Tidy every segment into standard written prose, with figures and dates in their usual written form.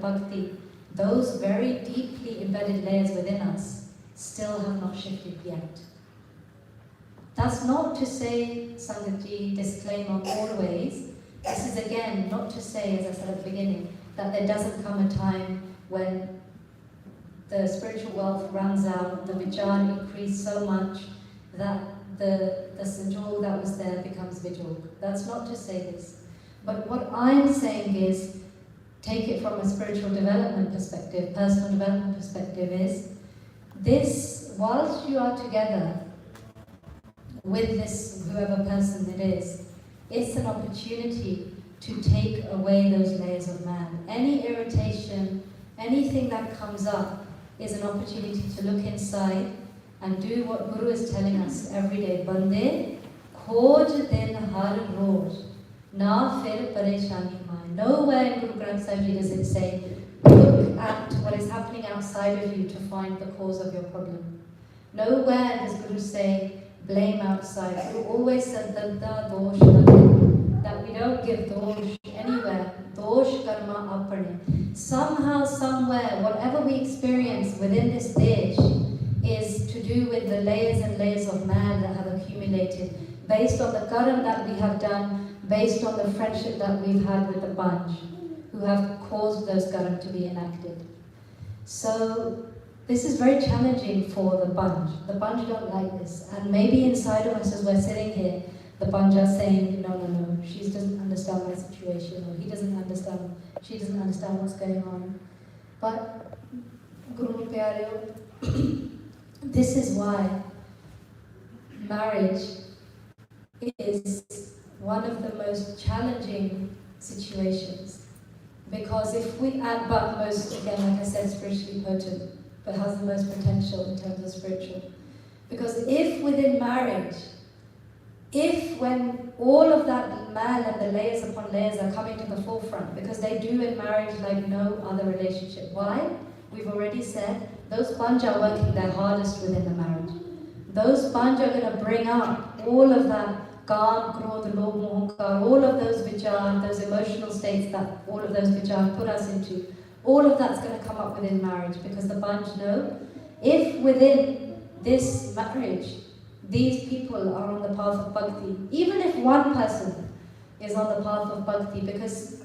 bhakti, those very deeply embedded layers within us still have not shifted yet. That's not to say, Sangatji, disclaimer always, this is again not to say, as I said at the beginning, that there doesn't come a time when the spiritual wealth runs out, the vichar increase so much that the sanjog that was there becomes vijog. That's not to say this. But what I'm saying is, take it from a spiritual development perspective, personal development perspective, is this, whilst you are together with this, whoever person it is, it's an opportunity to take away those layers of man. Any irritation, anything that comes up is an opportunity to look inside and do what Guru is telling us every day. Bande, khoj din har roz, na fir pareshani mai. Nowhere in Guru Granth Sahib Ji does it say, look at what is happening outside of you to find the cause of your problem. Nowhere does Guru say, blame outside. Guru always said that we don't give dosh anywhere. Dosh karma apane. Somehow, somewhere, whatever we experience within this stage is to do with the layers and layers of man that have accumulated, based on the karam that we have done, based on the friendship that we've had with the Panch, who have caused those karam to be enacted. So, this is very challenging for the Panch. The Panch don't like this. And maybe inside of us as we're sitting here, the Panch are saying, no, she doesn't understand my situation, or he doesn't understand, she doesn't understand what's going on. But, Guru Pyareo, this is why marriage is one of the most challenging situations. Because if we add, but most, again, like I said, spiritually potent, but has the most potential in terms of spiritual. Because if within marriage, if when all of that man and the layers upon layers are coming to the forefront, because they do in marriage like no other relationship. Why? We've already said, those Panch are working their hardest within the marriage. Those Panch are going to bring up all of that Kam, Krodh, Lobh, Mohankar, all of those vichar, those emotional states that all of those vichar put us into. All of that's going to come up within marriage, because the Panch know, if within this marriage, these people are on the path of bhakti, even if one person is on the path of bhakti, because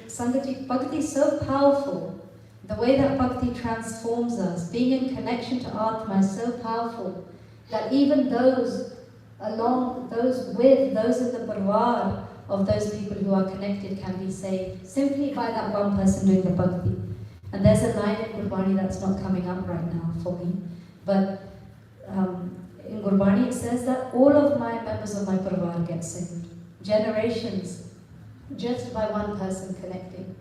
Sangatji, bhakti is so powerful. The way that bhakti transforms us, being in connection to Atma is so powerful that even those along, those in the parvar of those people who are connected can be saved simply by that one person doing the bhakti. And there's a line in Gurdwara that's not coming up right now for me, but in Gurdwara it says that all of my members of my parvar get saved. Generations, just by one person connecting.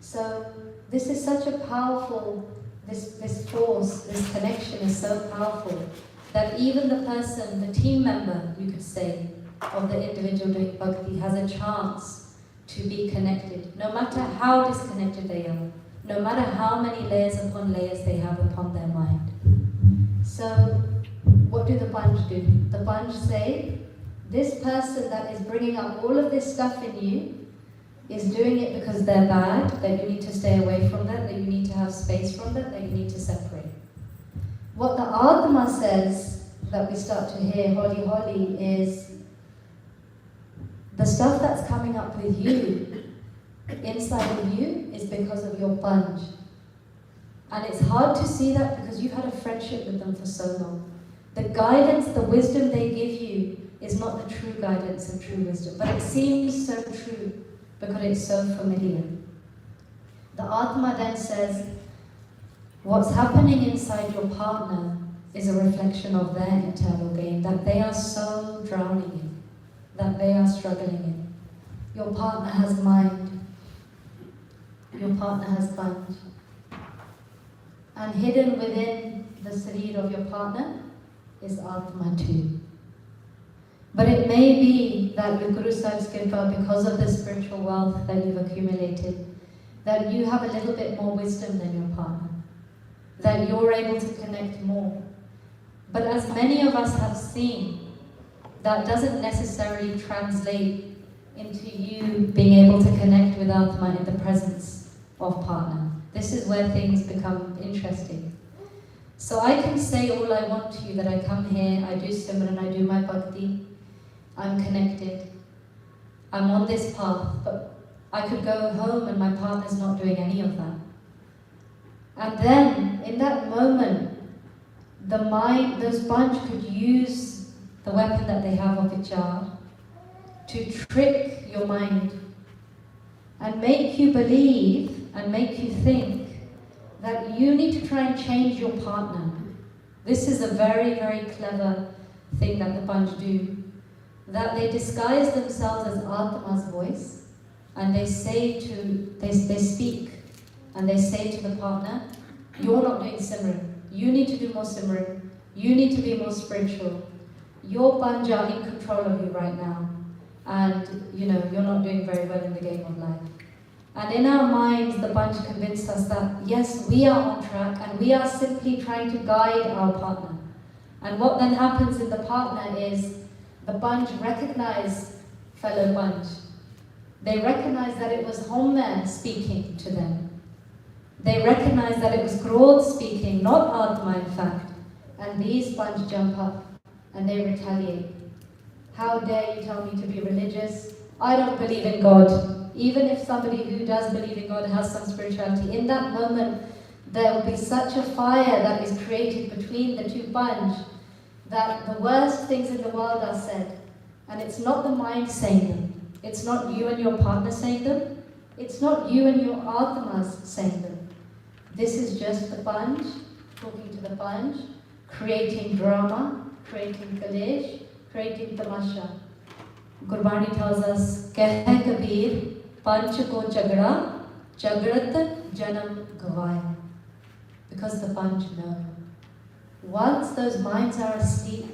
So this is such a powerful, this force, this connection is so powerful that even the person, the team member, you could say, of the individual doing bhakti has a chance to be connected, no matter how disconnected they are, no matter how many layers upon layers they have upon their mind. So, what do the Panch do? The Panch say, this person that is bringing up all of this stuff in you is doing it because they're bad, that you need to stay away from that you need to have space from that you need to separate. What the Atma says, that we start to hear holy holy, is the stuff that's coming up with you, inside of you, is because of your Panch. And it's hard to see that because you've had a friendship with them for so long. The guidance, the wisdom they give you is not the true guidance and true wisdom, but it seems so true because it's so familiar. The Atma then says, what's happening inside your partner is a reflection of their internal game, that they are so drowning in, that they are struggling in. Your partner has mind. Your partner has Panch. And hidden within the sarir of your partner is Atma too. But it may be that with Guru Sahib's Kripa, because of the spiritual wealth that you've accumulated, that you have a little bit more wisdom than your partner, that you're able to connect more. But as many of us have seen, that doesn't necessarily translate into you being able to connect with Atma in the presence of partner. This is where things become interesting. So I can say all I want to you, that I come here, I do Simran, I do my bhakti, I'm connected, I'm on this path, but I could go home and my partner's not doing any of that. And then, in that moment, those bunch could use the weapon that they have of vichar to trick your mind and make you believe and make you think that you need to try and change your partner. This is a very, very clever thing that the bunch do. That they disguise themselves as Atma's voice, and they speak and they say to the partner, you're not doing Simran, you need to do more Simran, you need to be more spiritual, your bunch are in control of you right now, and you're not doing very well in the game of life. And in our minds, the bunch convince us that yes, we are on track and we are simply trying to guide our partner. And what then happens in the partner is the bunch recognize fellow bunch. They recognize that it was Homer speaking to them. They recognize that it was Krodh speaking, not Atma in fact. And these bunch jump up and they retaliate. How dare you tell me to be religious? I don't believe in God. Even if somebody who does believe in God has some spirituality, in that moment there will be such a fire that is created between the two bunch that the worst things in the world are said. And it's not the mind saying them. It's not you and your partner saying them. It's not you and your Atmas saying them. This is just the bunch talking to the bunch, creating drama, creating kalesh, creating tamasha. Gurbani tells us, Keh Kabir, Panch ko chagda, chagrat janam gavaya. Because the bunch know. Once those minds are asleep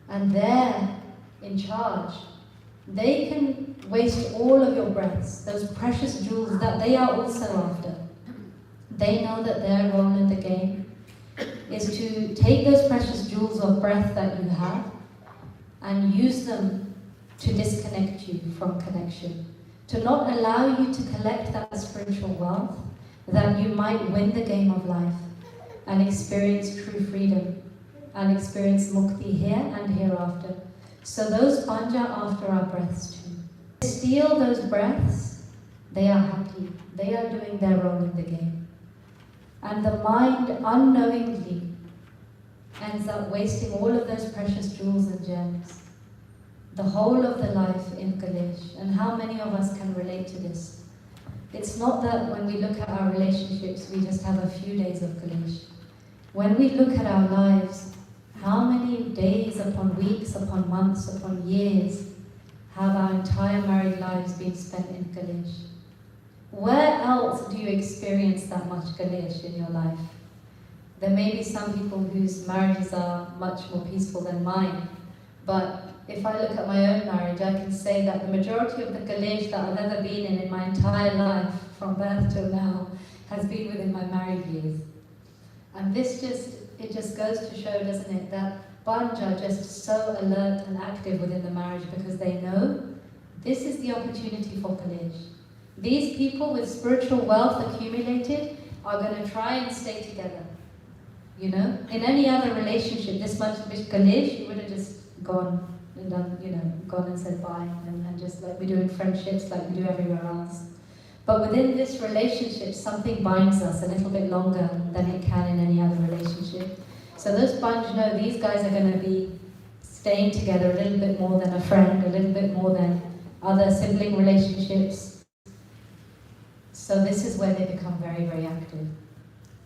and they're in charge, they can waste all of your breaths, those precious jewels that they are also after. They know that their role in the game is to take those precious jewels of breath that you have and use them to disconnect you from connection, to not allow you to collect that spiritual wealth, that you might win the game of life and experience true freedom and experience mukti here and hereafter. So those bunch are after our breaths too. They steal those breaths, they are happy, they are doing their role in the game. And the mind unknowingly ends up wasting all of those precious jewels and gems, the whole of the life in Kalesh. And how many of us can relate to this? It's not that when we look at our relationships, we just have a few days of Kalesh. When we look at our lives, how many days upon weeks, upon months, upon years have our entire married lives been spent in Kalesh? Where else do you experience that much Kalesh in your life? There may be some people whose marriages are much more peaceful than mine, but if I look at my own marriage, I can say that the majority of the Kalesh that I've ever been in my entire life, from birth till now, has been within my married years. And this just goes to show, doesn't it, that bunch are just so alert and active within the marriage because they know this is the opportunity for Kalesh. These people with spiritual wealth accumulated are going to try and stay together. In any other relationship, this much Kalesh, you would have just gone and done, gone and said bye, and just like we do in friendships, like we do everywhere else. But within this relationship, something binds us a little bit longer than it can in any other relationship. So those bunch know these guys are going to be staying together a little bit more than a friend, a little bit more than other sibling relationships. So this is where they become very, very active.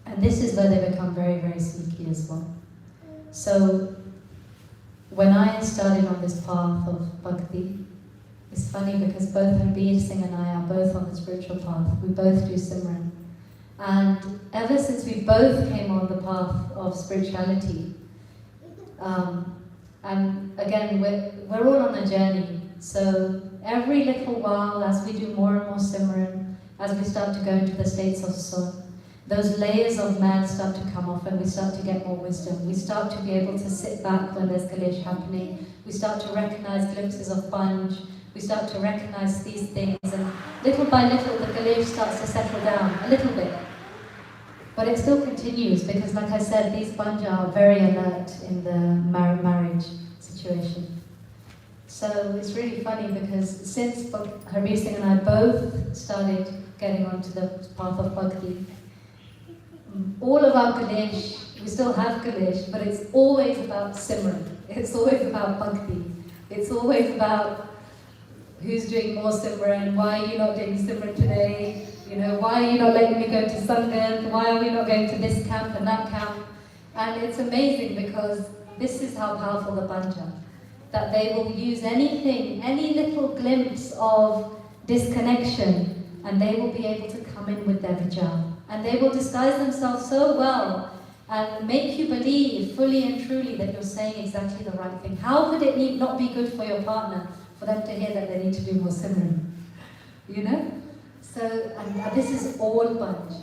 And this is where they become very, very sneaky as well. So when I started on this path of bhakti, it's funny because both Harbir Singh and I are both on the spiritual path. We both do Simran. And ever since we both came on the path of spirituality, and again, we're all on a journey. So every little while, as we do more and more Simran, as we start to go into the states of Sun, those layers of man start to come off and we start to get more wisdom. We start to be able to sit back when there's Kalesh happening. We start to recognize glimpses of Panch. We start to recognize these things, and little by little the Kalesh starts to settle down a little bit. But it still continues because, like I said, these Banja are very alert in the marriage situation. So it's really funny because since Harbir Singh and I both started getting onto the path of Bhakti, all of our Kalesh, we still have Kalesh, but it's always about Simran. It's always about Bhakti. It's always about who's doing more Simran, why are you not doing Simran today, why are you not letting me go to Sangat, why are we not going to this camp and that camp? And it's amazing because this is how powerful the Banja, that they will use anything, any little glimpse of disconnection, and they will be able to come in with their vichar. And they will disguise themselves so well and make you believe fully and truly that you're saying exactly the right thing. How could it not be good for your partner for them to hear that they need to do more Simran? So, and this is all Bunch.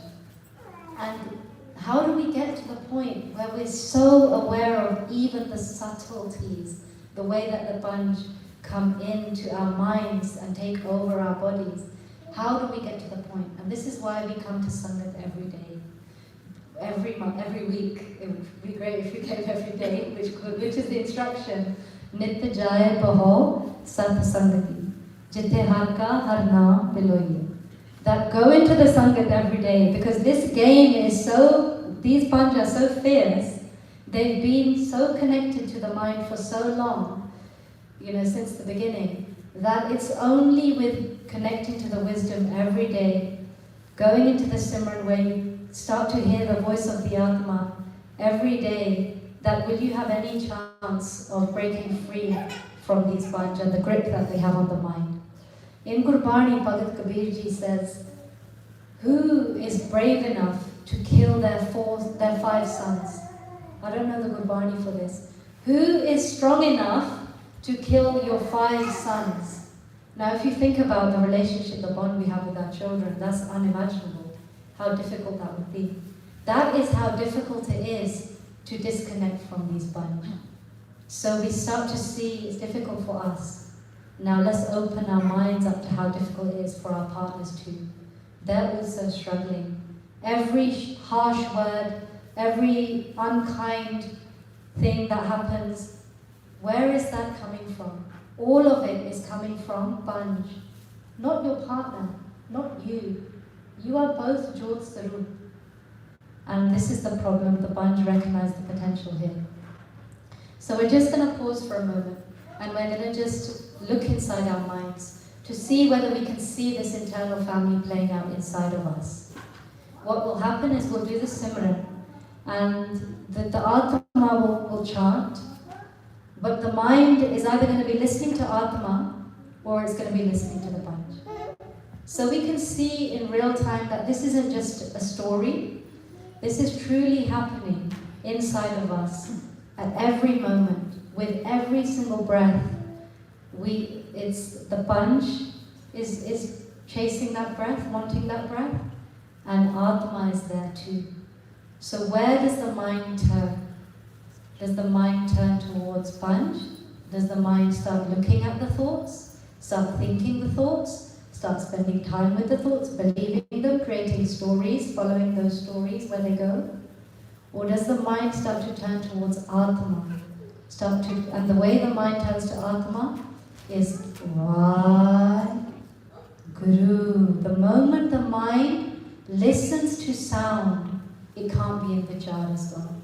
And how do we get to the point where we're so aware of even the subtleties, the way that the Bunch come into our minds and take over our bodies? How do we get to the point? And this is why we come to Sangat every day, every month, every week. It would be great if we came every day, which is the instruction. Nitya Jaya Baho Sant Sangati, Jite Harka Har Naam Biloye. That go into the Sangat every day, because this game is these Banja are so fierce, they've been so connected to the mind for so long, since the beginning, that it's only with connecting to the wisdom every day, going into the Simran where you start to hear the voice of the Atma every day, that will you have any chance of breaking free from these Banja, the grip that they have on the mind. In Gurbani, Bhagat Kabir Ji says, who is brave enough to kill their 5 sons? I don't know the Gurbani for this. Who is strong enough to kill your 5 sons? Now, if you think about the relationship, the bond we have with our children, that's unimaginable, how difficult that would be. That is how difficult it is to disconnect from these Banja. So we start to see it's difficult for us. Now let's open our minds up to how difficult it is for our partners too. They're also struggling. Every harsh word, every unkind thing that happens, where is that coming from? All of it is coming from Banj. Not your partner, not you. You are both Jyot Sarup. And this is the problem, the Banj recognize the potential here. So we're just going to pause for a moment, and we're going to just look inside our minds to see whether we can see this internal family playing out inside of us. What will happen is we'll do the Simran, and the Atma will chant, but the mind is either going to be listening to Atma or it's going to be listening to the Banj. So we can see in real time that this isn't just a story, this is truly happening inside of us at every moment, with every single breath. It's the Banj is chasing that breath, wanting that breath, and Atma is there too. So where does the mind turn? Does the mind turn towards Banj? Does the mind start looking at the thoughts, start thinking the thoughts, start spending time with the thoughts, believing them, creating stories, following those stories where they go? Or does the mind start to turn towards Atma? And the way the mind turns to Atma is Why Guru. The moment the mind listens to sound, it can't be in vichar as well.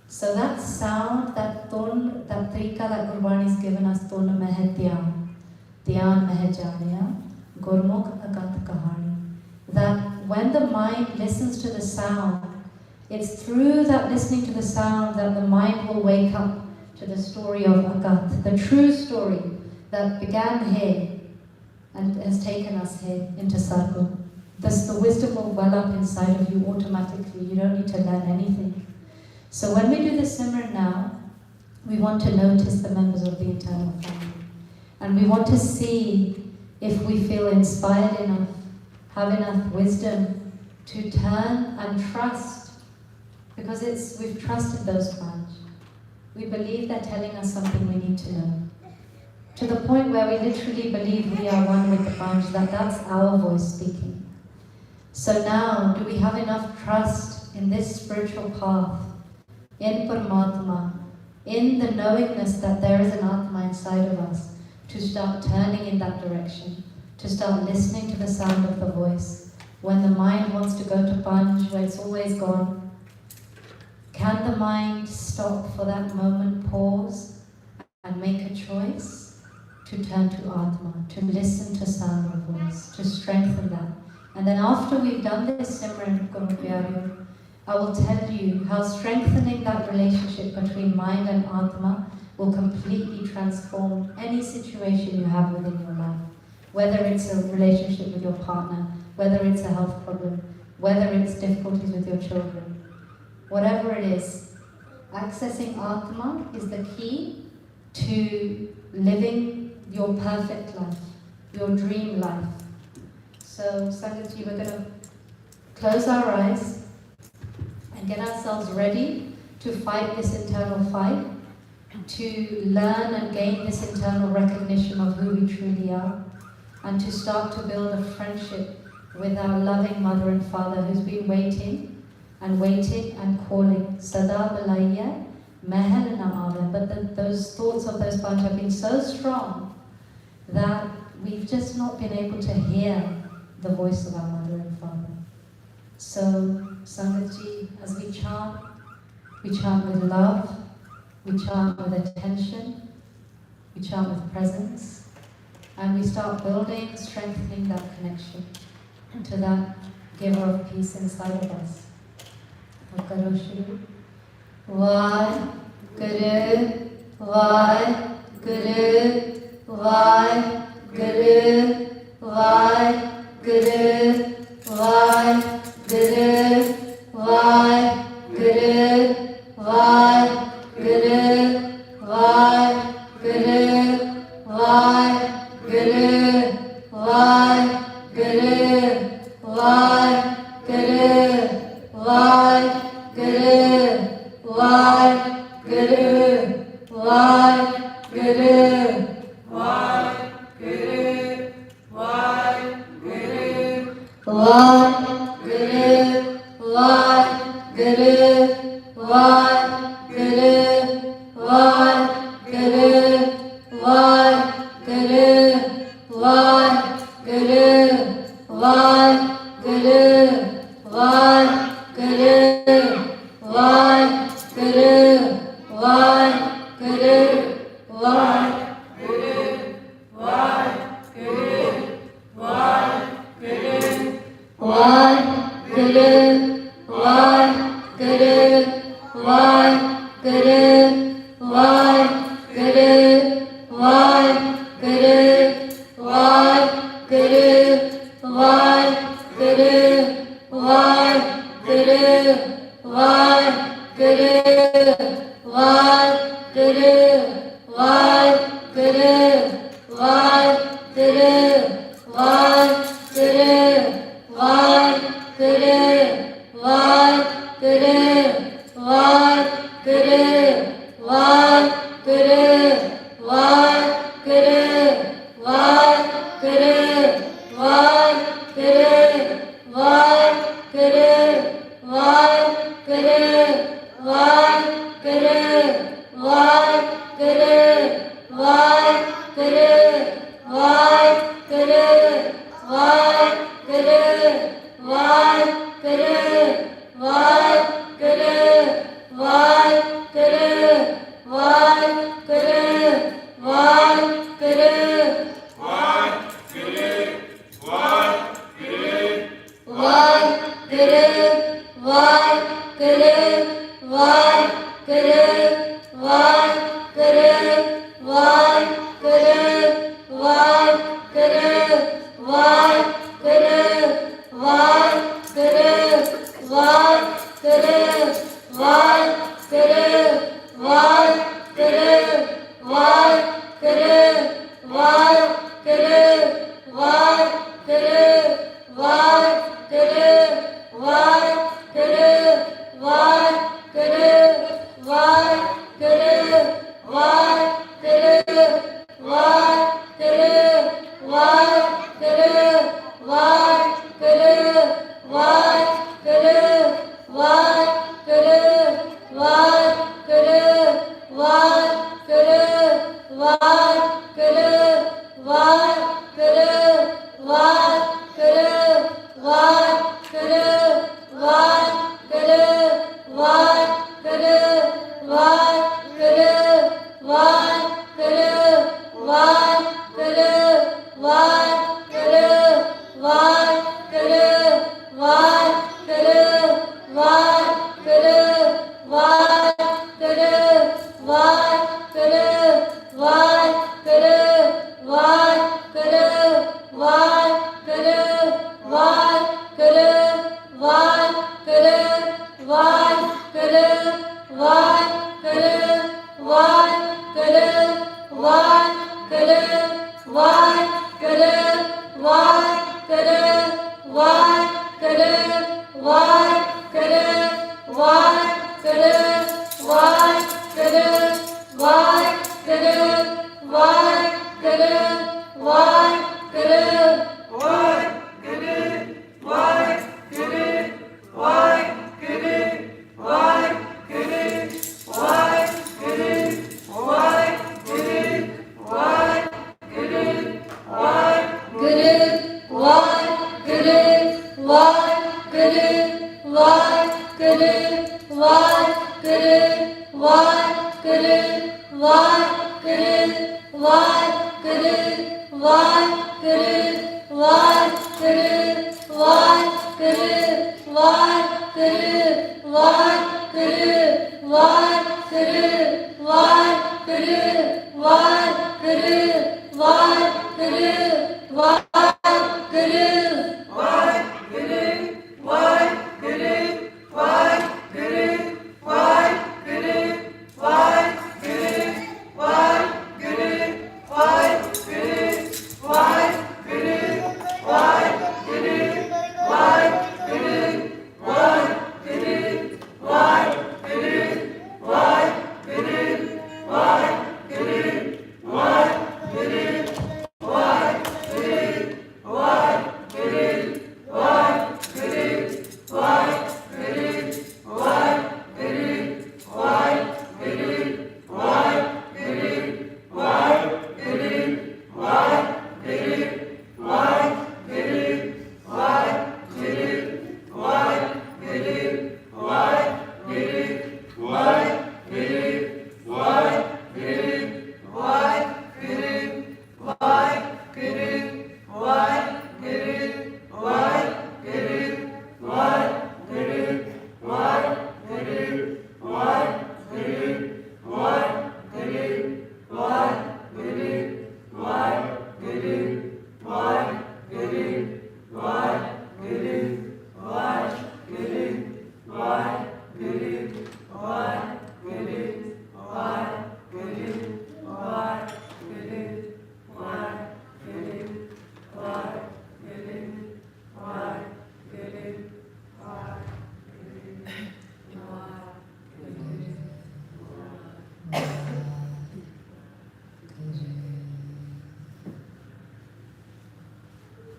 So that sound, that ton, that trika that Gurbani has given us, ton mehe dhyan mehe janiya, gurmukh agat kahani. That when the mind listens to the sound, it's through that listening to the sound that the mind will wake up to the story of Agat, the true story that began here and has taken us here into Sargo. Thus the wisdom will well up inside of you automatically. You don't need to learn anything. So when we do the Simran now, we want to notice the members of the internal family. And we want to see if we feel inspired enough, have enough wisdom to turn and trust. Because we've trusted those Banj. We believe they're telling us something we need to know. To the point where we literally believe we are one with the Banj, that's our voice speaking. So now, do we have enough trust in this spiritual path, in Paramatma, in the knowingness that there is an Atma inside of us, to start turning in that direction, to start listening to the sound of the voice. When the mind wants to go to Panch, where it's always gone, can the mind stop for that moment, pause, and make a choice to turn to Atma, to listen to sound of voice, to strengthen that? And then after we've done this Simran Vichar, I will tell you how strengthening that relationship between mind and Atma will completely transform any situation you have within your life. Whether it's a relationship with your partner, whether it's a health problem, whether it's difficulties with your children, whatever it is, accessing Atma is the key to living your perfect life, your dream life. So, Sangatji, we're going to close our eyes and get ourselves ready to fight this internal fight, to learn and gain this internal recognition of who we truly are, and to start to build a friendship with our loving mother and father who's been waiting and calling. Sada Balaya, Mahal Namada. But those thoughts of those Panch have been so strong that we've just not been able to hear the voice of our mother and father. So, Sangatji, as we chant with love, we chant with attention, we chant with presence, and we start building, strengthening that connection to that giver of peace inside of us. Vaheguru, Vaheguru, Vaheguru, Vaheguru, Vaheguru, Vaheguru, Vaheguru, Vaheguru, Vaheguru, Vaheguru, Vaheguru, Vaheguru, Vaheguru, Vaheguru, Vaheguru, Guru,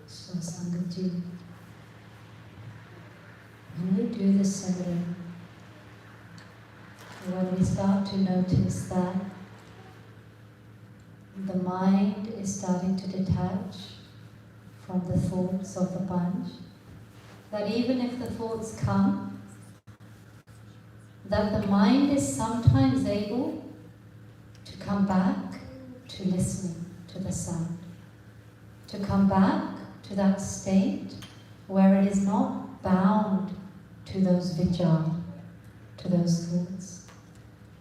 So Sangatji, when we do the Simran, when we start to notice that the mind is starting to detach from the thoughts of the bunch, that even if the thoughts come, that the mind is sometimes able to come back to listening to the sound, to come back to that state where it is not bound to those vichar, to those thoughts.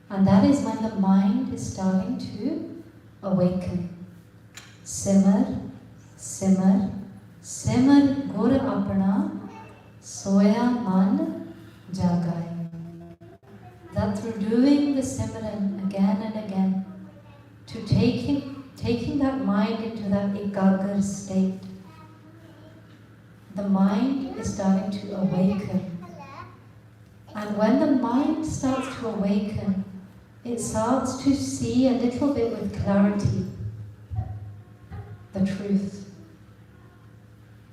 And that is when the mind is starting to awaken. Simar, simar, simar gur apna, soya man jagai. That through doing the Simran again and again, to taking that mind into that ekagar state, the mind is starting to awaken. And when the mind starts to awaken, it starts to see a little bit with clarity the truth.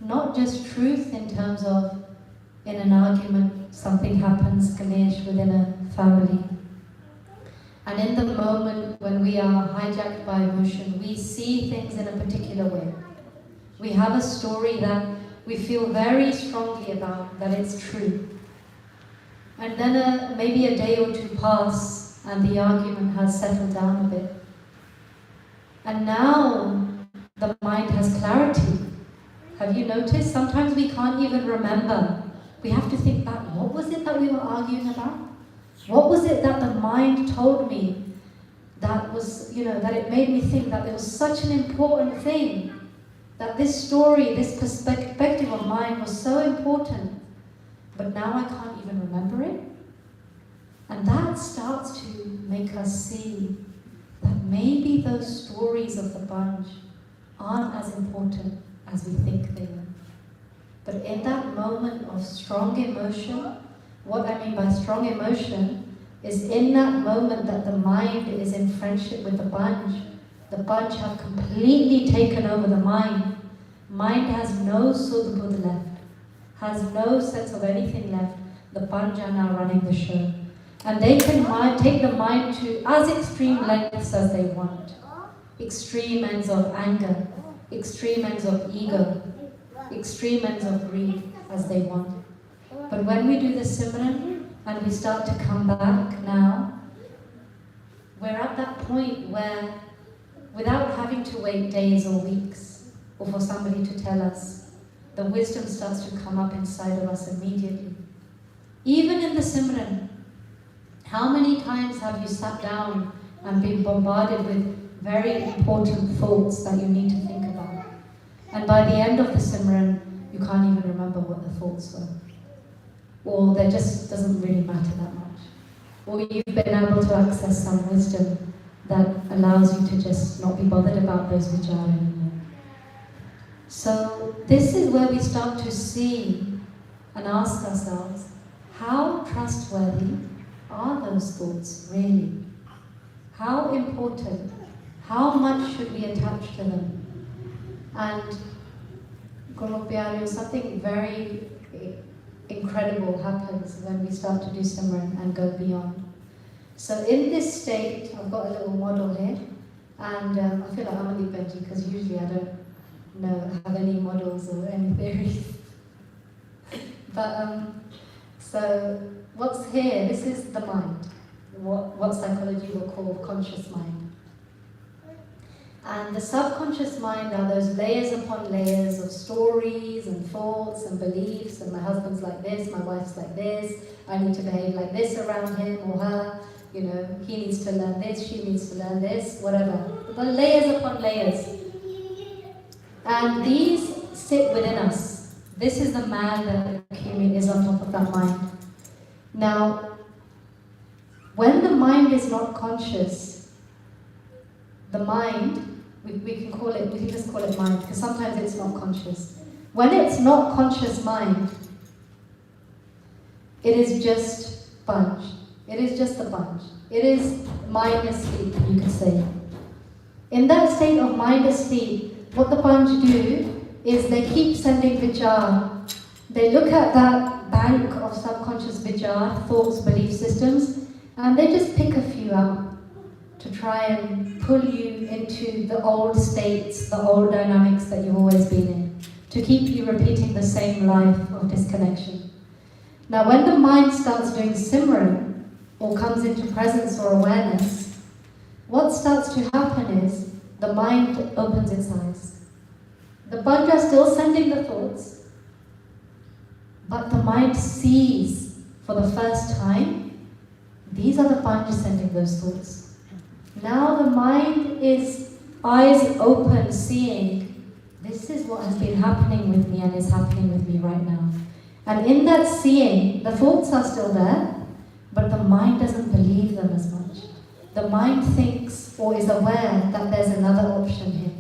Not just truth in terms of, in an argument, something happens, Ganesh, within a family. And in the moment when we are hijacked by emotion, we see things in a particular way. We have a story that we feel very strongly about, that it's true. And then maybe a day or two pass and the argument has settled down a bit. And now the mind has clarity. Have you noticed? Sometimes we can't even remember we have to think back, what was it that we were arguing about? What was it that the mind told me that was, that it made me think that there was such an important thing, that this story, this perspective of mine was so important, but now I can't even remember it? And that starts to make us see that maybe those stories of the bunch aren't as important as we think they are. But in that moment of strong emotion, what I mean by strong emotion is in that moment that the mind is in friendship with the bunch have completely taken over the mind. Mind has no sudbud left, has no sense of anything left. The bunch are now running the show. And they can take the mind to as extreme lengths as they want. Extreme ends of anger, extreme ends of ego, extreme ends of greed as they want. But when we do the Simran and we start to come back now, we're at that point where, without having to wait days or weeks or for somebody to tell us, the wisdom starts to come up inside of us immediately. Even in the Simran, how many times have you sat down and been bombarded with very important thoughts that you need to think about? And by the end of the Simran, you can't even remember what the thoughts were. Or there just doesn't really matter that much. Or you've been able to access some wisdom that allows you to just not be bothered about those vichar anymore. So this is where we start to see and ask ourselves, how trustworthy are those thoughts really? How important? How much should we attach to them? And Guru, something very incredible happens when we start to do Simran and go beyond. So in this state, I've got a little model here, and I feel like I'm only Benji because usually I don't have any models or any theories. But so what's here? This is the mind, what psychology will call conscious mind. And the subconscious mind are those layers upon layers of stories and thoughts and beliefs, and my husband's like this, my wife's like this, I need to behave like this around him or her, he needs to learn this, she needs to learn this, whatever. The layers upon layers. And these sit within us. This is the man that is on top of that mind. Now, when the mind is not conscious, the mind, we can just call it mind, because sometimes it's not conscious. When it's not conscious mind, it is just bunch. It is just a bunch. It is mind asleep, you could say. In that state of mind asleep, what the bunch do is they keep sending vichar. They look at that bank of subconscious vichar, thoughts, belief systems, and they just pick a few out to try and pull you into the old states, the old dynamics that you've always been in, to keep you repeating the same life of disconnection. Now, when the mind starts doing Simran, or comes into presence or awareness, what starts to happen is the mind opens its eyes. The Banja is still sending the thoughts, but the mind sees for the first time, these are the Banja sending those thoughts. Now the mind is eyes open, seeing, this is what has been happening with me and is happening with me right now. And in that seeing, the thoughts are still there, but the mind doesn't believe them as much. The mind thinks or is aware that there's another option here.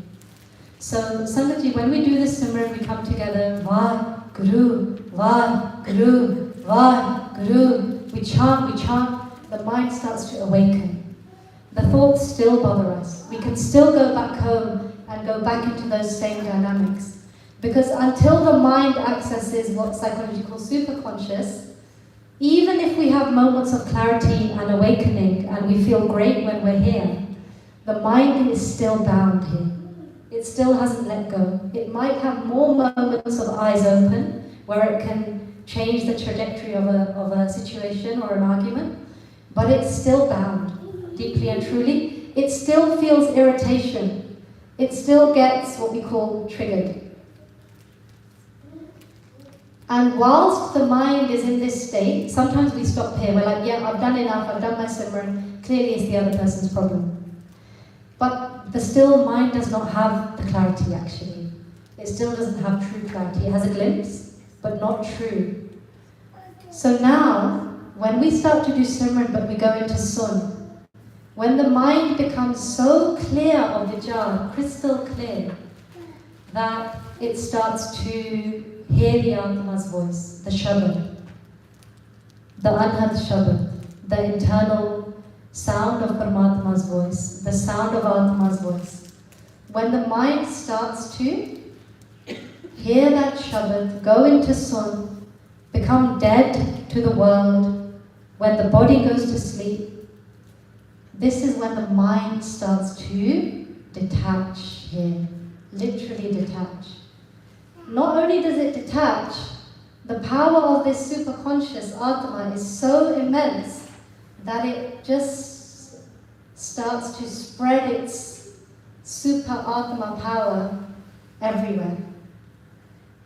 So, Sangatji, when we do this Simran, we come together, Var, Guru, Var, Guru, Var, Guru. We chant, the mind starts to awaken. The thoughts still bother us. We can still go back home and go back into those same dynamics. Because until the mind accesses what psychology calls superconscious, even if we have moments of clarity and awakening and we feel great when we're here, the mind is still bound here. It still hasn't let go. It might have more moments of eyes open where it can change the trajectory of a situation or an argument, but it's still bound. Deeply and truly, it still feels irritation. It still gets what we call triggered. And whilst the mind is in this state, sometimes we stop here. We're like, yeah, I've done enough, I've done my Simran. Clearly it's the other person's problem. But the still mind does not have the clarity actually. It still doesn't have true clarity. It has a glimpse, but not true. So now, when we start to do Simran but we go into Sun, when the mind becomes so clear of Vichar, crystal clear, that it starts to hear the Atma's voice, the Shabad, the Anhat Shabad, the internal sound of Paramatma's voice, the sound of Atma's voice. When the mind starts to hear that Shabad, go into Sun, become dead to the world, when the body goes to sleep, this is when the mind starts to detach here, literally detach. Not only does it detach, the power of this superconscious Atma is so immense that it just starts to spread its super Atma power everywhere.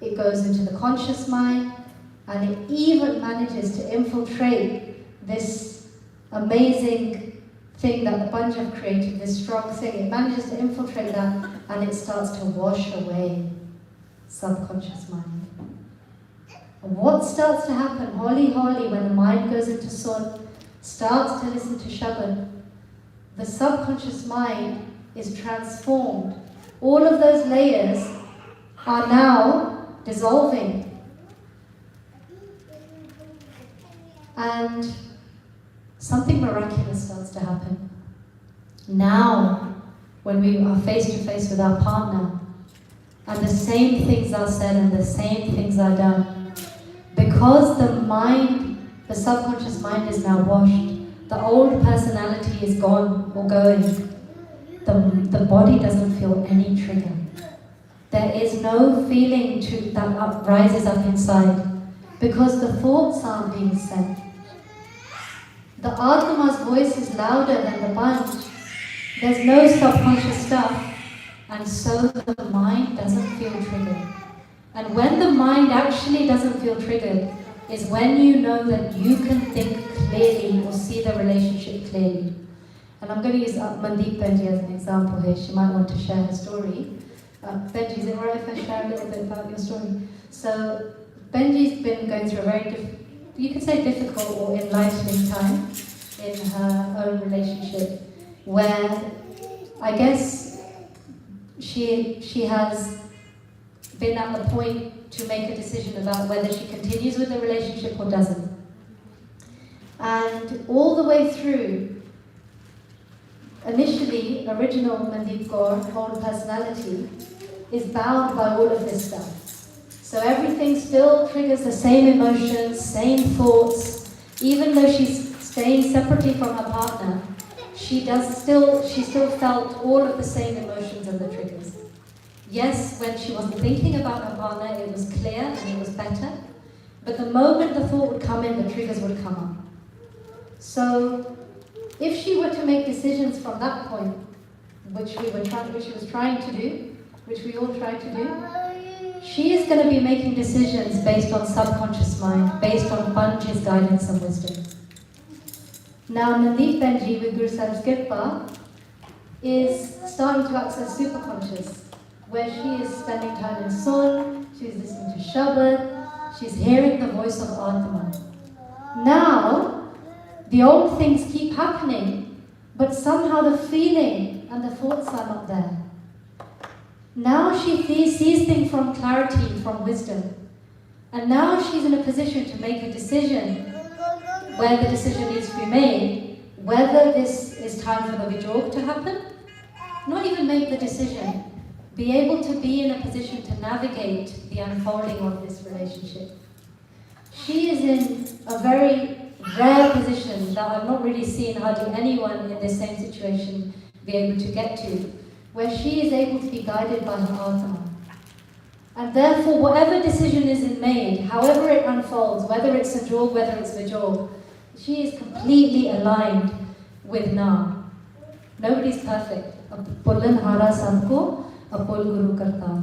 It goes into the conscious mind, and it even manages to infiltrate this amazing thing that the Panch have created, this strong thing. It manages to infiltrate that, and it starts to wash away subconscious mind. And what starts to happen, holy, when the mind goes into Sun, starts to listen to Shabad, the subconscious mind is transformed. All of those layers are now dissolving. And something miraculous starts to happen. Now, when we are face to face with our partner, and the same things are said and the same things are done, because the mind, the subconscious mind is now washed, the old personality is gone or going, the body doesn't feel any trigger. There is no feeling that rises up inside, because the thoughts aren't being said. The Atma's voice is louder than the Panch. There's no subconscious stuff, and so the mind doesn't feel triggered. And when the mind actually doesn't feel triggered is when you know that you can think clearly or see the relationship clearly. And I'm going to use Mandeep Benji as an example here. She might want to share her story. Benji, is it alright if I share a little bit about your story? So Benji's been going through a very you could say difficult or enlightening time in her own relationship, where I guess she has been at the point to make a decision about whether she continues with the relationship or doesn't. And all the way through, initially, original Mandeep Kaur, whole personality, is bound by all of this stuff. So everything still triggers the same emotions, same thoughts. Even though she's staying separately from her partner, she still felt all of the same emotions and the triggers. Yes, when she wasn't thinking about her partner, it was clear and it was better. But the moment the thought would come in, the triggers would come up. So if she were to make decisions from that point, which she was trying to do, which we all try to do, she is going to be making decisions based on subconscious mind, based on Panch's guidance and wisdom. Now, Mandeep Benji with Guru Sahib's Kirpa is starting to access superconscious, where she is spending time in Sun, she's listening to Shabad, she's hearing the voice of Atma. Now, the old things keep happening, but somehow the feeling and the thoughts are not there. Now she sees things from clarity, from wisdom. And now she's in a position to make a decision, where the decision needs to be made, whether this is time for the withdrawal to happen, not even make the decision, be able to be in a position to navigate the unfolding of this relationship. She is in a very rare position that I've not really seen hardly anyone in this same situation be able to get to, where she is able to be guided by her Atma. And therefore, whatever decision is made, however it unfolds, whether it's Sanjog, whether it's Vijog, she is completely aligned with Naam. Nobody's perfect. Pullan hara sabko, apol guru karta.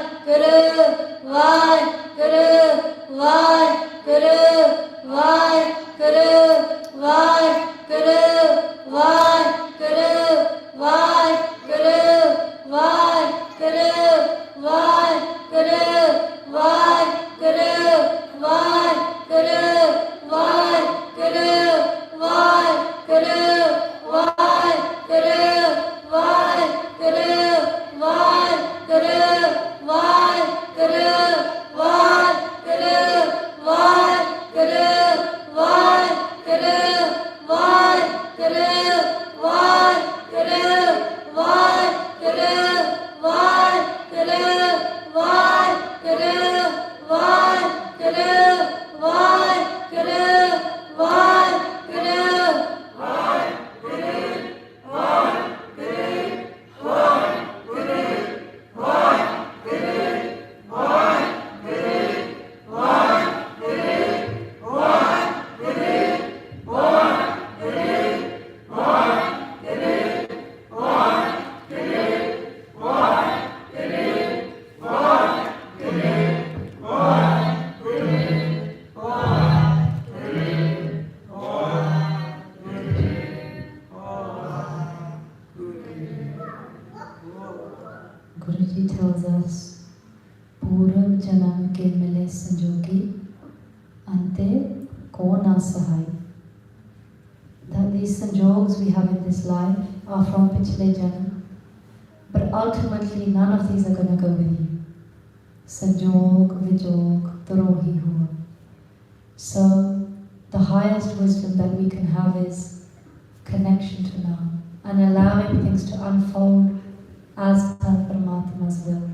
Guruji tells us, Purab Janam ke mile sanjogi, ante ko na sahai. That these sanjogs we have in this life are from Pichle Janam, but ultimately none of these are going to go with you. Sanjog, Vijog, Tarohi Hua. So, the highest wisdom that we can have is connection to Naam and allowing things to unfold as per Paramatma's will.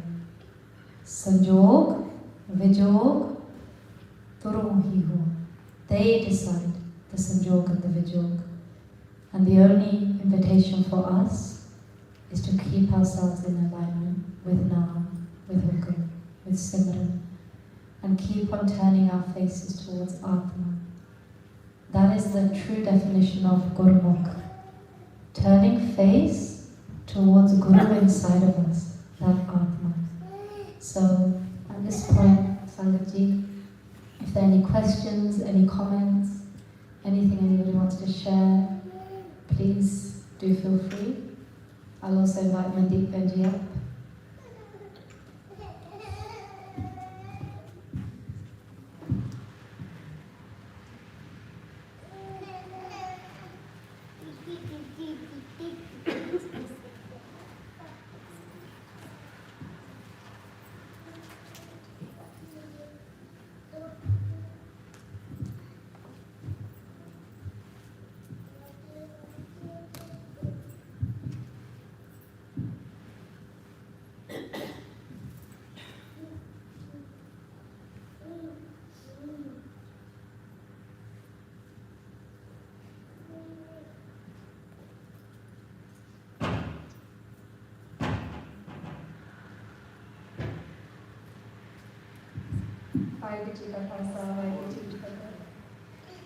Sanjog, Vijog, Tarohi Hua. They decide the Sanjog and the Vijog. And the only invitation for us is to keep ourselves in alignment with Naam, with Hukum, with Simran, and keep on turning our faces towards Atma. That is the true definition of Gurmukh. Turning face towards Guru inside of us, that Atma. So, at this point, Sangatji, if there are any questions, any comments, anything anybody wants to share, please do feel free. I'll also invite Mandeep Benji up.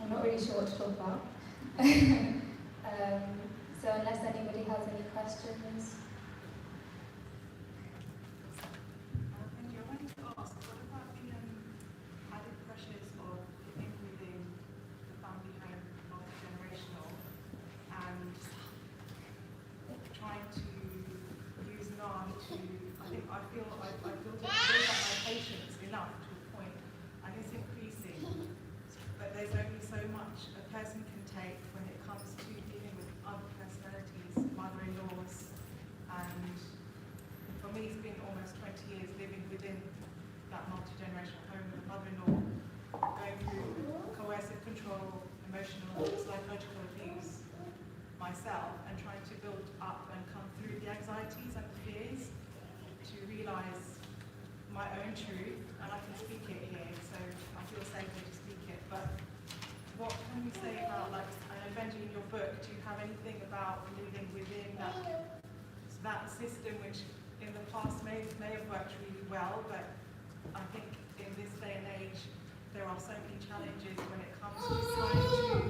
I'm not really sure what to talk about. So unless anybody has any questions. Thank you. I wanted to ask, what about the added pressures of living within the family home, multi-generational, and trying to use Naam to, I feel like my patience enough to a point, and it's increasing, but there's only so much a person can take when it comes to dealing with other personalities, mother-in-laws, and for me it's been almost 20 years living within that multi-generational home with a mother-in-law, going through coercive control, emotional, psychological abuse myself, and trying to build up and come through the anxieties and the fears to realise my own truth, and I can speak it here, so I feel safe to speak it. But what can you say about, like, I know Benji, in your book, do you have anything about living within that system, which in the past may have worked really well, but I think in this day and age there are so many challenges when it comes to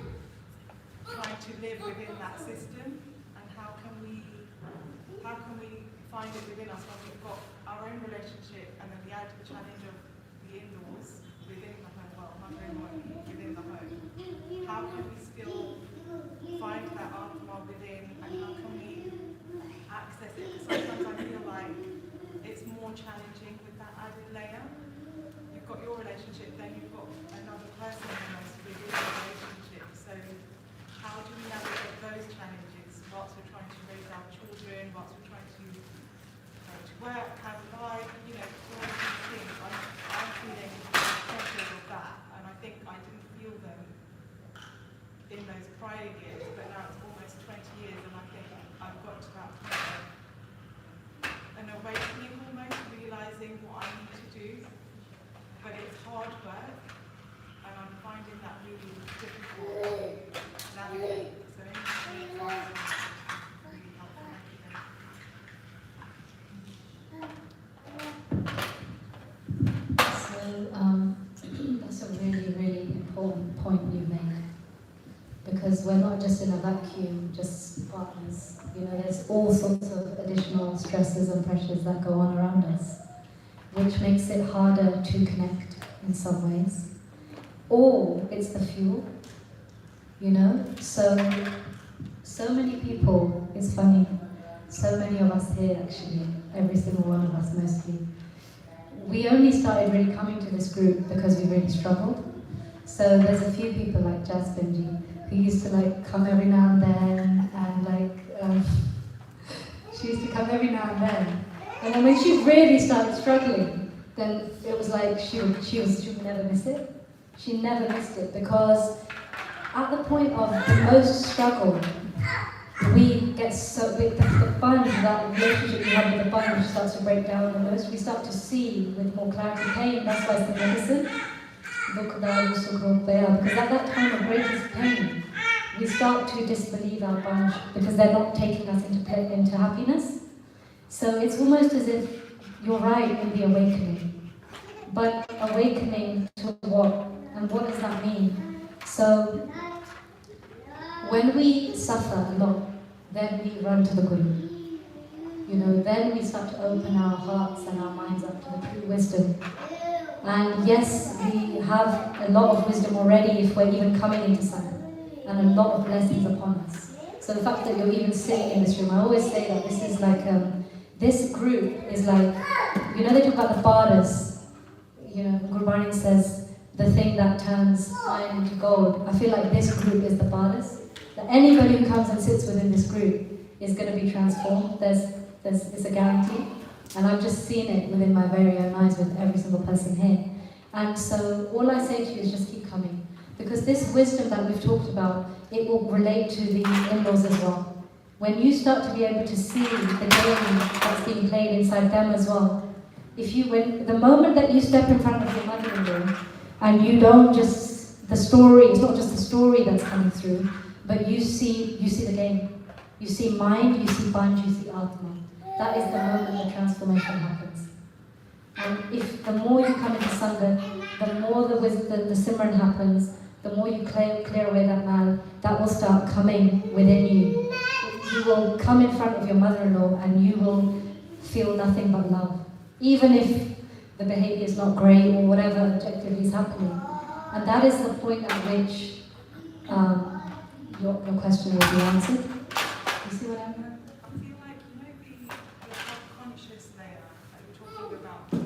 trying to live within that system, and how can we find it within us when we've got our own relationship, and then we add the challenge of the in-laws within the home, well, mother-in-law within the home. How more challenging with that added layer. You've got your relationship, then you've got another person almost within the relationship. So how do we navigate those challenges whilst we're trying to raise our children, whilst we're trying to go to work, have a life, you know, all of these things. I'm feeling pressures of that, and I think I didn't feel them in those prior years, but now it's almost 20 years, and I think I've got to that point of an awakening almost, realising what I need to do, but it's hard work, and I'm finding that really difficult to navigate. So anything really helpful. That's a really, really important point you made. Because we're not just in a vacuum, just partners. You know, there's all sorts of additional stresses and pressures that go on around us, which makes it harder to connect in some ways. Or it's the fuel, you know? So many people, it's funny, so many of us here actually, every single one of us mostly, we only started really coming to this group because we really struggled. So there's a few people like Jasmine, who used to like come every now and then, and she used to come every now and then. And then when she really started struggling, then it was like she would never miss it. She never missed it, because at the point of the most struggle, we get the bond, that relationship we have with the bond, which starts to break down the most. We start to see with more clarity pain. That's why it's the medicine. Because at that time of greatest pain, we start to disbelieve our bunch because they're not taking us into happiness. So it's almost as if you're right in the awakening. But awakening to what? And what does that mean? So when we suffer a lot, then we run to the Guru. You know, then we start to open our hearts and our minds up to the true wisdom. And yes, we have a lot of wisdom already if we're even coming into Sangha, and a lot of blessings upon us. So the fact that you're even sitting in this room, I always say that this is like, this group is like, you know, they talk about the barters. You know, Gurdwara says, the thing that turns iron into gold. I feel like this group is the barters. That anybody who comes and sits within this group is going to be transformed. It's a guarantee. And I've just seen it within my very own eyes with every single person here. And so all I say to you is just keep coming. Because this wisdom that we've talked about, it will relate to the in-laws as well. When you start to be able to see the game that's being played inside them as well, the moment that you step in front of your mother-in-law, and you don't just, the story, it's not just the story that's coming through, but you see the game. You see mind, you see Banj, you see Atma. That is the moment the transformation happens. And if the more you come into Sangha, the more the Simran happens, the more you clear away that mal, that will start coming within you. You will come in front of your mother-in-law and you will feel nothing but love. Even if the behavior is not great or whatever objectively is happening. And that is the point at which your question will be answered. You see what I mean? I feel like, you know, the subconscious layer that you're talking about, the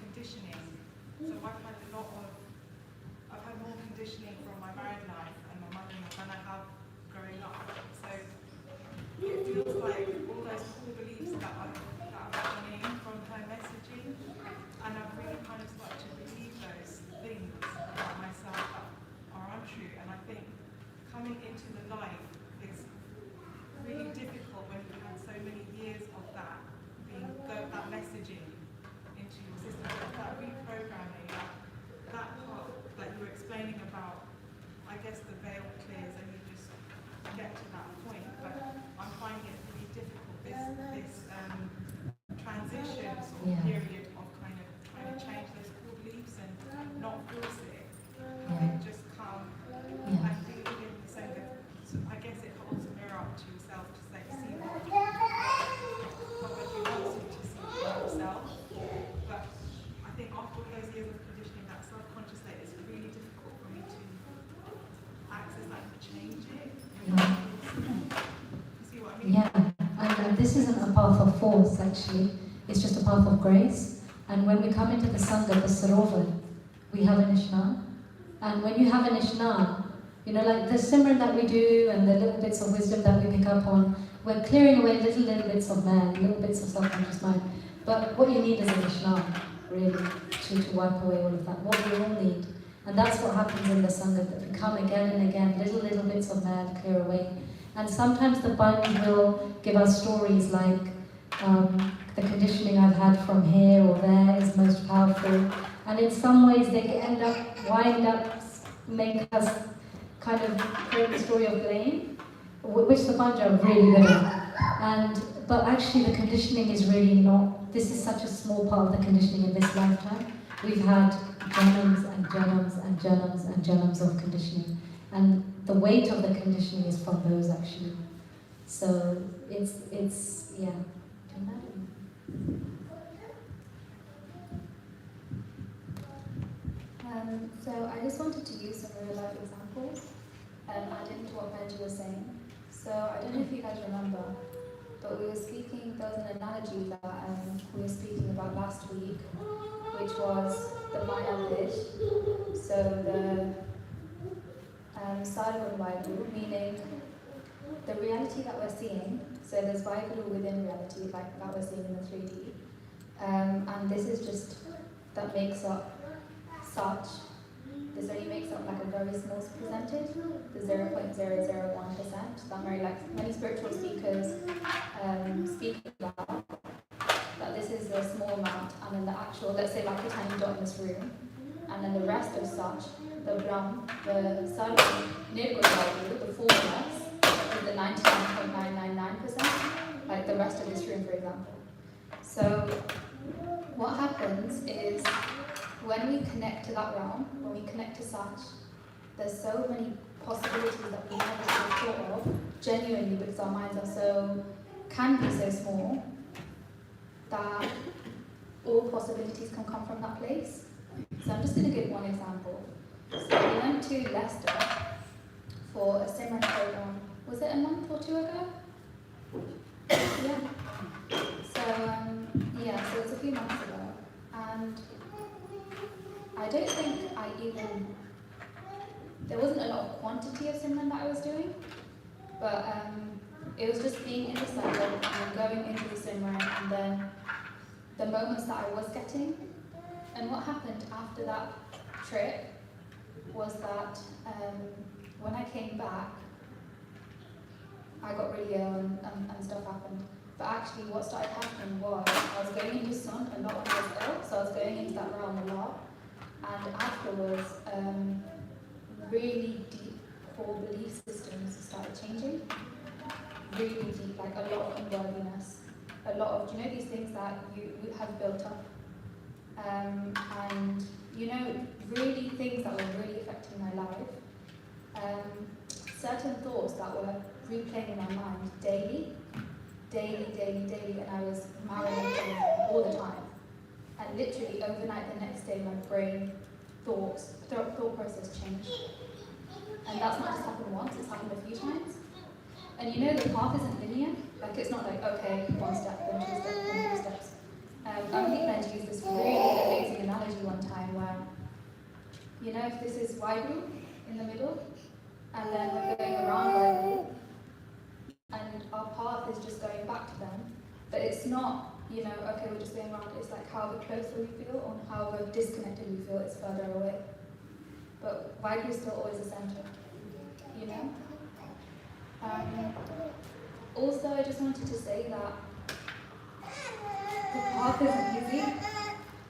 conditioning. So I've had more conditioning from my married life and my mother-in-law than I have growing up. So it feels like all those core beliefs that I've coming from her messaging, and I've really kind of started to believe those things about myself that are untrue. And I think coming into the light is really difficult when you've had so many years of that that messaging into your system. That reprogramming, that part that you were explaining about, I guess the veil clears and you just get to that point. But I'm finding it really difficult, this transition sort of period of kind of trying to change those core beliefs and not force it. Just come and be within the same. So I guess it holds a mirror up to yourself to say, see what you want you to see for yourself. But I think after all those years of conditioning, that self-conscious state, it's really difficult for me to access that and change it. You see what I mean? Yeah, and this isn't a path of force actually, it's just a path of grace. And when we come into the Sangha, the Sarovar, we have an Ishnan. And when you have an Ishnan, you know, like the Simran that we do and the little bits of wisdom that we pick up on, we're clearing away little bits of man, little bits of self-conscious mind. But what you need is an Ishnan, really, to wipe away all of that. What we all need. And that's what happens in the Sangha, that we come again and again, little bits of man clear away. And sometimes the Bund will give us stories like, the conditioning I've had from here or there is most powerful. And in some ways they wind up, make us kind of create the story of blame, which the Bund are really good at. But actually the conditioning is really not, this is such a small part of the conditioning in this lifetime. We've had janams and janams and janams and janams of conditioning. And the weight of the conditioning is from those actually. So it's yeah. So I just wanted to use some real life examples, adding to what Benji was saying. So I don't know if you guys remember, but we were speaking, there was an analogy that we were speaking about last week, which was the Maya dish. So the Sarvan Vaiguru, meaning the reality that we're seeing. So there's Vaiguru within reality, like that we're seeing in the 3D. And this is just, that makes up such. This only makes up like a very small percentage, the 0.001%. That many spiritual speakers speak about, that this is a small amount, and then the actual, let's say like a tiny dot in this room, and then the rest of such, the Brahm, the Sarva, Nirguna, the formless, is the 99.999%, like the rest of this room, for example. So what happens is, when we connect to that realm, when we connect to such, there's so many possibilities that we never have thought of, genuinely, because our minds can be so small, that all possibilities can come from that place. So I'm just going to give one example. So we went to Leicester for a Simran program. Was it a month or two ago? Yeah. So it's a few months ago. And I don't think there wasn't a lot of quantity of Simran that I was doing, but it was just being in the Sangha and going into the Simran, and then the moments that I was getting. And what happened after that trip was that when I came back, I got really ill and stuff happened. But actually what started happening was, I was going into sun a lot when I was ill, so I was going into that realm a lot. And afterwards, really deep core belief systems started changing. Really deep, like a lot of unworthiness. A lot of, these things that you have built up. And, really things that were really affecting my life. Certain thoughts that were replaying in my mind daily, and I was marinating them all the time. And literally overnight, the next day, my brain thought process changed. And that's not just happened once, it's happened a few times. And the path isn't linear. Like, it's not like, okay, one step, then two steps, then three steps. I think Benji used this really amazing analogy one time where, if this is Waigu in the middle, and then we're going around Waigu, and our path is just going back to them, but it's not, okay, we're just going around. It's like however closer we feel, or however disconnected we feel, it's further away. But Waigu is still always the center, Also, I just wanted to say that the path isn't easy.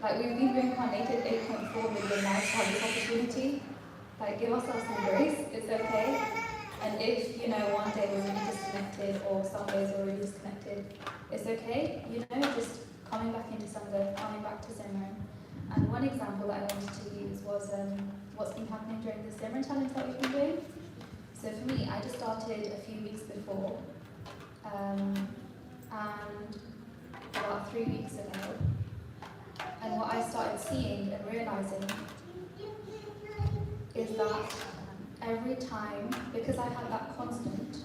Like, we've been reincarnated 8.4 million lives to have this opportunity. Like, give ourselves some grace, it's okay. And if, one day we're really disconnected, or some days we're really disconnected, it's okay, just coming back into Sangha, coming back to Simran. And one example that I wanted to use was what's been happening during the Simran challenge that we've been doing. So for me, I just started a few weeks before, and about 3 weeks ago. And what I started seeing and realizing is that every time, because I had that constant,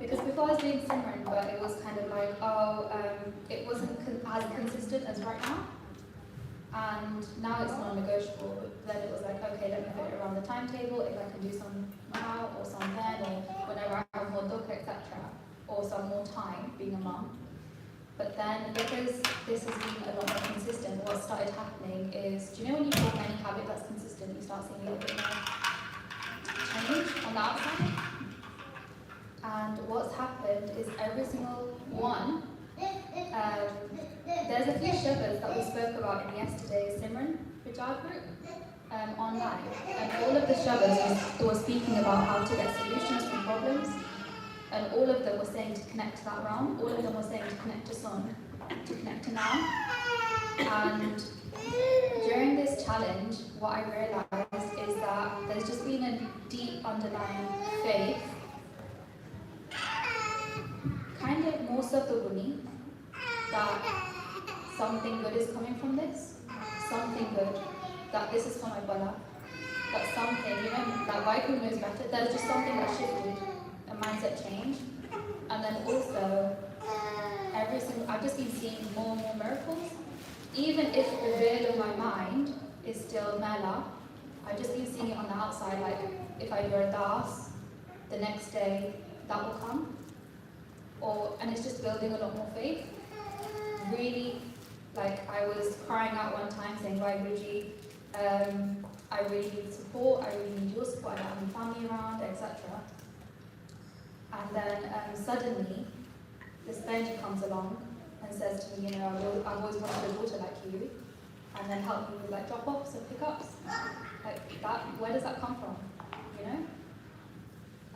because before I was doing Simran, but it was kind of like, it wasn't as consistent as right now. And now it's non-negotiable, but then it was like, okay, let me fit it around the timetable, if I can do some now or some then, or whenever I have more dukkha, etc., or some more time being a mum. But then, because this has been a lot more consistent, what started happening is, do you know when you form any habit that's consistent, you start seeing a little bit more change on the outside? And what's happened is every single one, there's a few shepherds that we spoke about in yesterday's Simran Vichar group online, and all of the shepherds were speaking about how to get solutions to problems, and all of them were saying to connect to that realm, all of them were saying to connect to Sun, to connect to Naam. And during this challenge, what I realized is that there's just been a deep underlying faith, kind of more so the belief that something good is coming from this, something good, that this is for my bala, that something, you know, that Vaiku knows better, there's just something that shifted, a mindset change. And then also, I've just been seeing more and more miracles. Even if the veil of my mind is still mela, I've just been seeing it on the outside, like if I do a das, the next day that will come. And it's just building a lot more faith. Really, like I was crying out one time saying, "Why, Guruji, I really need support, I really need your support, I don't have any family around, etc." And then suddenly, this Benji comes along and says to me, you know, I've always wanted a daughter like you, and then help me with like drop-offs and pickups. Like that, where does that come from? You know?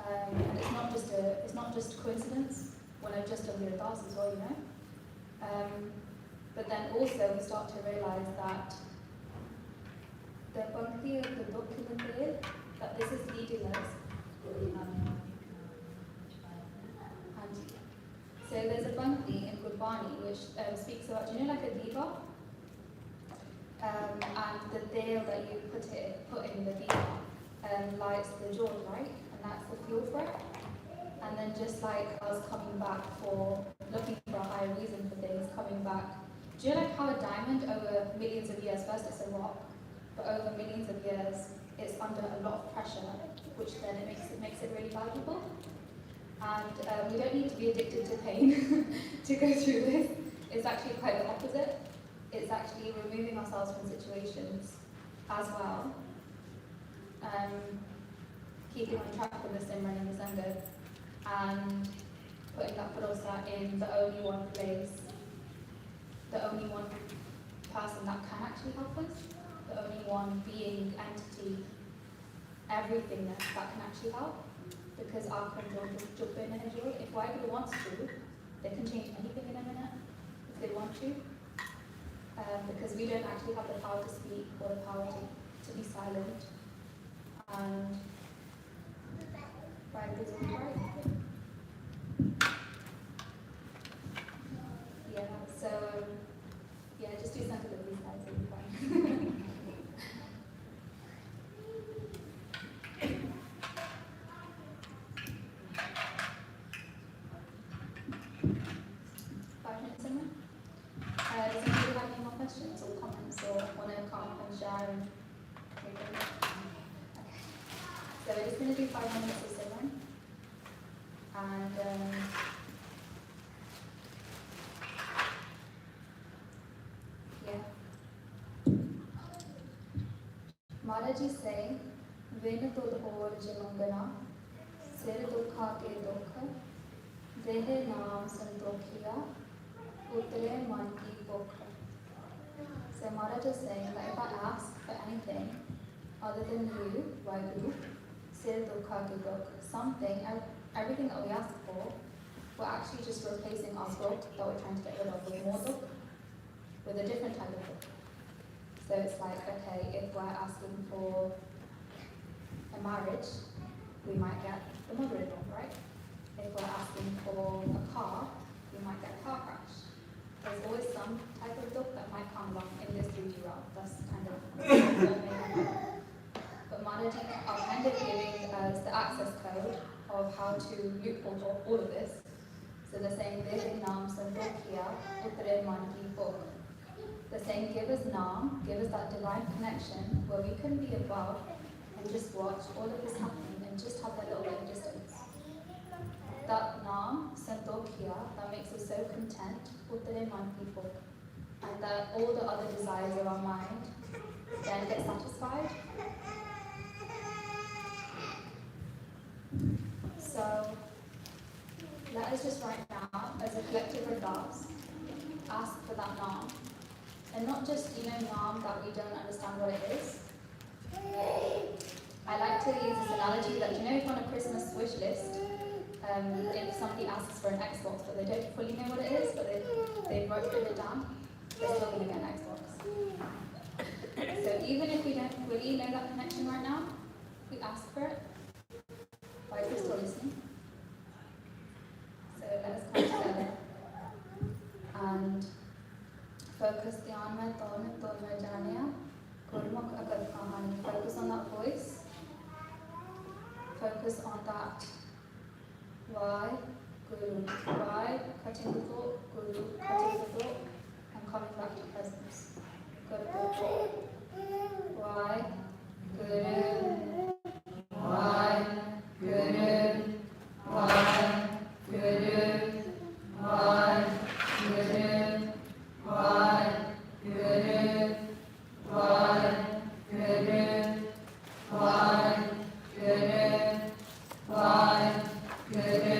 And it's not just coincidence when I've just done the ardas as well, you know? But then also we start to realize that the Bhakti of the document that this is leading us. So there's a Bhakti in Gurdwara which speaks about, do you know like a diva? And the tail that you put in the diva lights the jewel, right? And that's the fuel for it. And then just like us coming back for looking for a higher reason for things, coming back. Do you know like how a diamond over millions of years, first it's a rock, but over millions of years it's under a lot of pressure, which then it makes it really valuable. And we don't need to be addicted to pain to go through this. It's actually quite the opposite. It's actually removing ourselves from situations as well. Keeping on track with the Simran and the Sangha, and putting that Bharosa in the only one place, the only one person that can actually help us, the only one being, entity, everything that can actually help. Because our control jump in and enjoy. If Waheguru wants to, they can change anything in a minute if they want to. Because we don't actually have the power to speak or the power to be silent. And Waheguru's on right. Yeah, so just do something with these guys, it'll be fine. Does anybody have any more questions or comments or want to come up and share? Okay. So we're just going to do 5 minutes of Simran. And Maharaji say, Venu tudhor jamangana, sir dukha ke dukha, dehe naam santokhiya, utre man ki bokha. So Maharaj is saying that if I ask for anything other than you, Vaheguru, sir dukha ke dukha, something, everything that we ask for, we're actually just replacing our dukha that we're trying to get rid of with more dukha, with a different type of dukha. So it's like, okay, if we're asking for a marriage, we might get the mother-in-law, right? If we're asking for a car, we might get a car crash. There's always some type of dukha that might come along in this 3D realm. That's kind of but Maharaji are kind of giving us the access code of how to loophole all of this. So they're saying, Vedic Naam Santokhiya Uttare Man Ki Bok. They're saying, give us Naam, give us that divine connection where we can be above and just watch all of this happening and just have that little bit of distance. That Naam, Santokya, that makes us so content, Uttariman people, and that all the other desires of our mind then get satisfied. So, let us just right now, as a collective ardas, ask for that Naam. And not just, Naam that we don't understand what it is. I like to use this analogy that, if on a Christmas wish list, if somebody asks for an Xbox, but they don't fully know what it is, but they've wrote it down, they're still going to get an Xbox. So even if we don't fully know that connection right now, we ask for it. Why if you're still listening? So let us come together and focus focus on that voice, focus on that why, Guru, why, cutting the thought, Guru, cutting the thought, and coming back to presence. Guru, why, Guru, why, Guru, why, Guru, why, Guru, why, Guru, why, Guru, why, Guru, why, Guru.